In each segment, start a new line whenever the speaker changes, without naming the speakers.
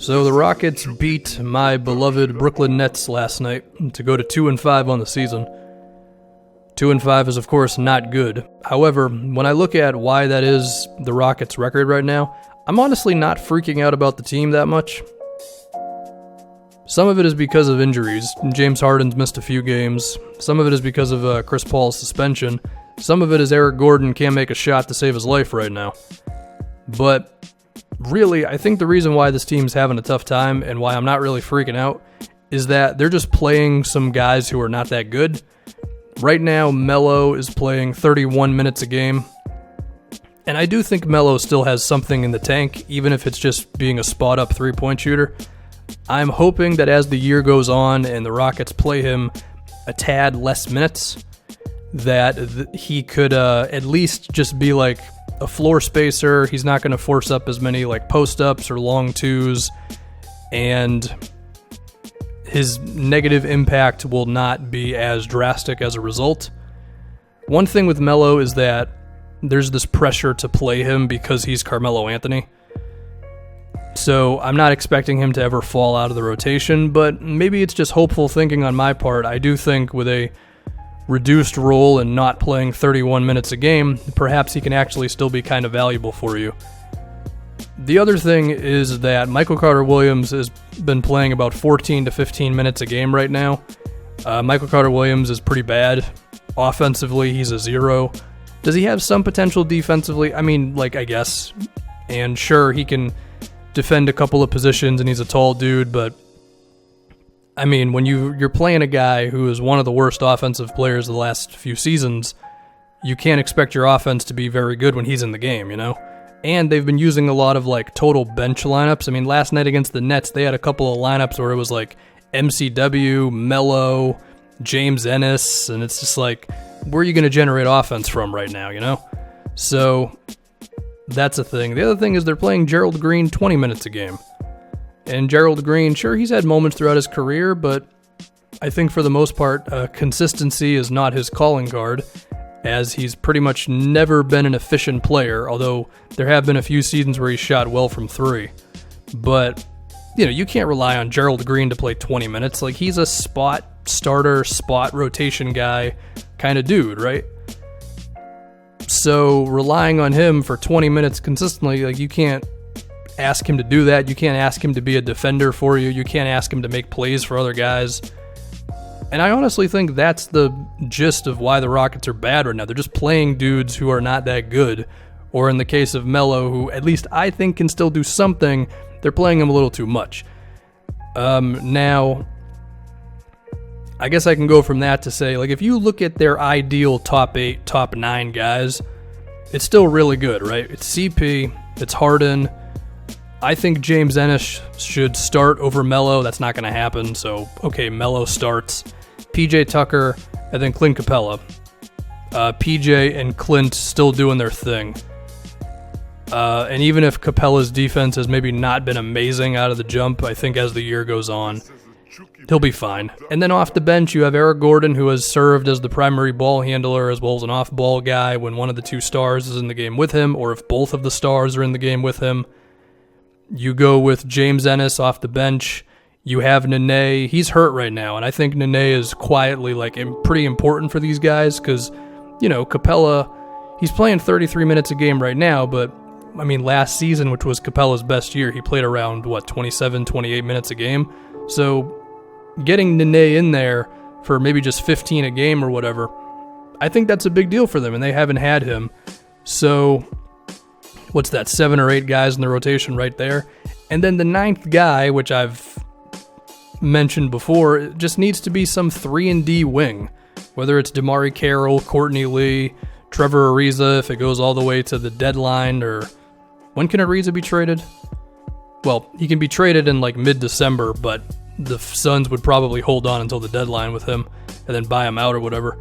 So the Rockets beat my beloved Brooklyn Nets last night to go to 2-5 on the season. 2-5 is of course not good. However, when I look at why that is the Rockets' record right now, I'm honestly not freaking out about the team that much. Some of it is because of injuries. James Harden's missed a few games. Some of it is because of Chris Paul's suspension. Some of it is Eric Gordon can't make a shot to save his life right now. But really, I think the reason why this team's having a tough time and why I'm not really freaking out is that they're just playing some guys who are not that good. Right now, Melo is playing 31 minutes a game. And I do think Melo still has something in the tank, even if it's just being a spot-up three-point shooter. I'm hoping that as the year goes on and the Rockets play him a tad less minutes, that he could at least just be like a floor spacer. He's not going to force up as many like post-ups or long twos, and his negative impact will not be as drastic as a result. One thing with Melo is that there's this pressure to play him because he's Carmelo Anthony. So I'm not expecting him to ever fall out of the rotation, but maybe it's just hopeful thinking on my part. I do think with a reduced role and not playing 31 minutes a game, perhaps he can actually still be kind of valuable for you. The other thing is that Michael Carter-Williams has been playing about 14 to 15 minutes a game right now. Michael Carter-Williams is pretty bad. Offensively, he's a 0. Does he have some potential defensively? I mean, I guess. And sure, he can defend a couple of positions and he's a tall dude, but I mean, when you're playing a guy who is one of the worst offensive players of the last few seasons, you can't expect your offense to be very good when he's in the game, you know? And they've been using a lot of total bench lineups. I mean, last night against the Nets, they had a couple of lineups where it was MCW, Melo, James Ennis, and it's just where are you going to generate offense from right now, you know? So that's a thing. The other thing is they're playing Gerald Green 20 minutes a game. And Gerald Green, sure, he's had moments throughout his career, but I think for the most part, consistency is not his calling card, as he's pretty much never been an efficient player, although there have been a few seasons where he shot well from 3. But, you can't rely on Gerald Green to play 20 minutes. He's a spot starter, spot rotation guy kind of dude, right? So relying on him for 20 minutes consistently, you can't ask him to do that. You can't ask him to be a defender for you. You can't ask him to make plays for other guys. And I honestly think that's the gist of why the Rockets are bad right now. They're just playing dudes who are not that good. Or in the case of Melo, who at least I think can still do something, they're playing him a little too much. Now, I guess I can go from that to say, if you look at their ideal top 8, top 9 guys, it's still really good, right? It's CP, it's Harden. I think James Ennis should start over Melo. That's not going to happen, so okay, Melo starts. PJ Tucker, and then Clint Capella. PJ and Clint still doing their thing. And even if Capella's defense has maybe not been amazing out of the jump, I think as the year goes on, he'll be fine. And then off the bench, you have Eric Gordon, who has served as the primary ball handler as well as an off-ball guy when one of the two stars is in the game with him, or if both of the stars are in the game with him. You go with James Ennis off the bench. You have Nene. He's hurt right now, and I think Nene is quietly pretty important for these guys because, Capella, he's playing 33 minutes a game right now, but I mean, last season, which was Capella's best year, he played around, 27, 28 minutes a game. So getting Nene in there for maybe just 15 a game or whatever, I think that's a big deal for them, and they haven't had him. So what's that, 7 or 8 guys in the rotation right there? And then the 9th guy, which I've mentioned before, it just needs to be some 3-and-D wing, whether it's Damari Carroll, Courtney Lee, Trevor Ariza, if it goes all the way to the deadline, or when can Ariza be traded? Well, he can be traded in mid-December, but the Suns would probably hold on until the deadline with him and then buy him out or whatever.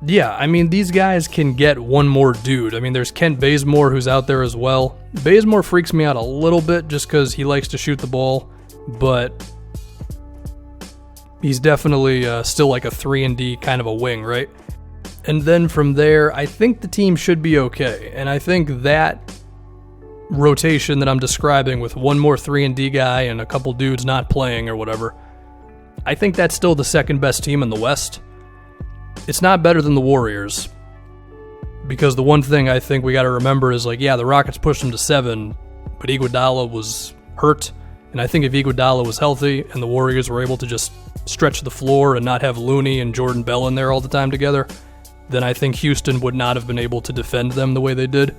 Yeah, I mean, these guys can get one more dude. I mean, there's Kent Bazemore, who's out there as well. Bazemore freaks me out a little bit just because he likes to shoot the ball, but he's definitely still a 3-and-D kind of a wing, right? And then from there, I think the team should be okay. And I think that rotation that I'm describing with one more 3-and-D guy and a couple dudes not playing or whatever, I think that's still the second best team in the West. It's not better than the Warriors. Because the one thing I think we got to remember is, like, yeah, the Rockets pushed them to 7, but Iguodala was hurt. And I think if Iguodala was healthy and the Warriors were able to just stretch the floor and not have Looney and Jordan Bell in there all the time together, then I think Houston would not have been able to defend them the way they did.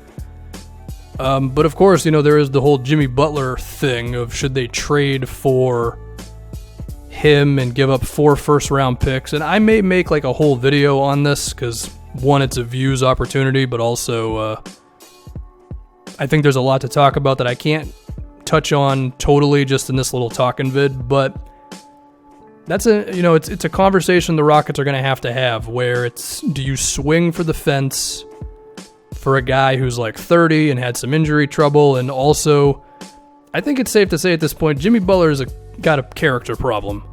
But of course, there is the whole Jimmy Butler thing of should they trade for him and give up 4 first-round picks. And I may make like a whole video on this because, one, it's a views opportunity, but also I think there's a lot to talk about that I can't touch on totally just in this little talking vid. But that's it's a conversation the Rockets are going to have where it's, do you swing for the fence for a guy who's like 30 and had some injury trouble? And also, I think it's safe to say at this point, Jimmy Butler's got a character problem.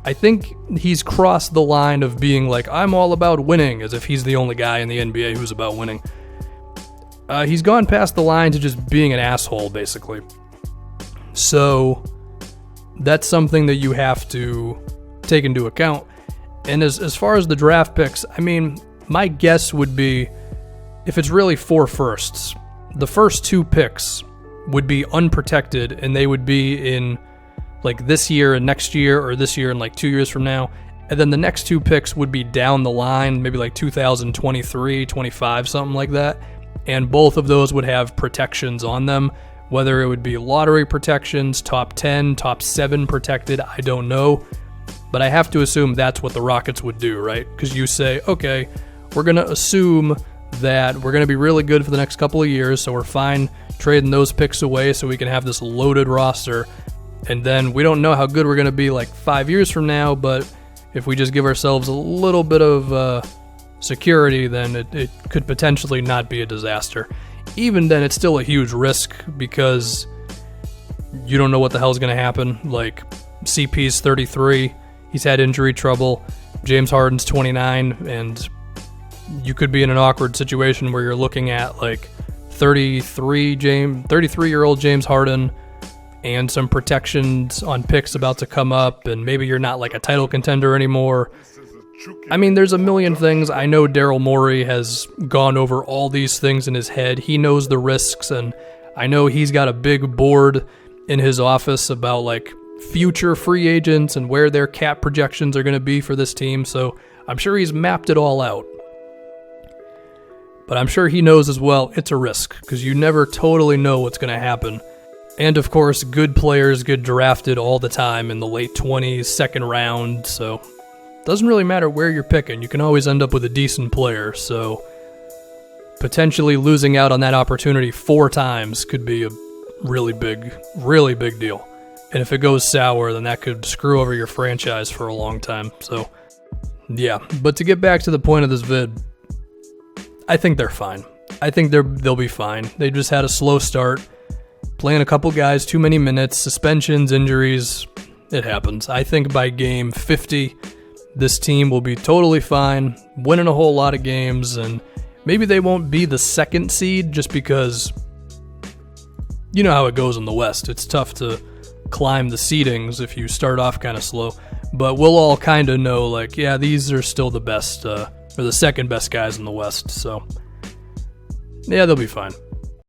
I think he's crossed the line of being like, I'm all about winning, as if he's the only guy in the NBA who's about winning. He's gone past the line to just being an asshole, basically. So that's something that you have to take into account. And as far as the draft picks, I mean, my guess would be, if it's really 4 firsts, the first 2 picks would be unprotected, and they would be in like this year and next year, or this year and like 2 years from now. And then the next 2 picks would be down the line, maybe like 2023, 25, something like that. And both of those would have protections on them, whether it would be lottery protections, top 10, top 7 protected, I don't know. But I have to assume that's what the Rockets would do, right? Because you say, okay, we're going to assume that we're going to be really good for the next couple of years, so we're fine trading those picks away so we can have this loaded roster. And then we don't know how good we're going to be like 5 years from now, but if we just give ourselves a little bit of security, then it could potentially not be a disaster. Even then, it's still a huge risk because you don't know what the hell's going to happen. Like, CP's 33, he's had injury trouble, James Harden's 29, and you could be in an awkward situation where you're looking at like 33-year-old James Harden and some protections on picks about to come up, and maybe you're not like a title contender anymore. I mean, there's a million things. I know Daryl Morey has gone over all these things in his head. He knows the risks, and I know he's got a big board in his office about like future free agents and where their cap projections are going to be for this team, so I'm sure he's mapped it all out. But I'm sure he knows as well it's a risk, because you never totally know what's going to happen. And of course, good players get drafted all the time in the late 20s, second round, so it doesn't really matter where you're picking. You can always end up with a decent player, so potentially losing out on that opportunity 4 times could be a really big deal. And if it goes sour, then that could screw over your franchise for a long time. So, yeah. But to get back to the point of this vid, I think they're fine. I think they'll be fine. They just had a slow start. Playing a couple guys too many minutes, suspensions, injuries, it happens. I think by game 50, this team will be totally fine, winning a whole lot of games, and maybe they won't be the 2nd seed just because you know how it goes in the West. It's tough to climb the seedings if you start off kind of slow, but we'll all kind of know, like, yeah, these are still the best, or the 2nd best guys in the West, so yeah, they'll be fine.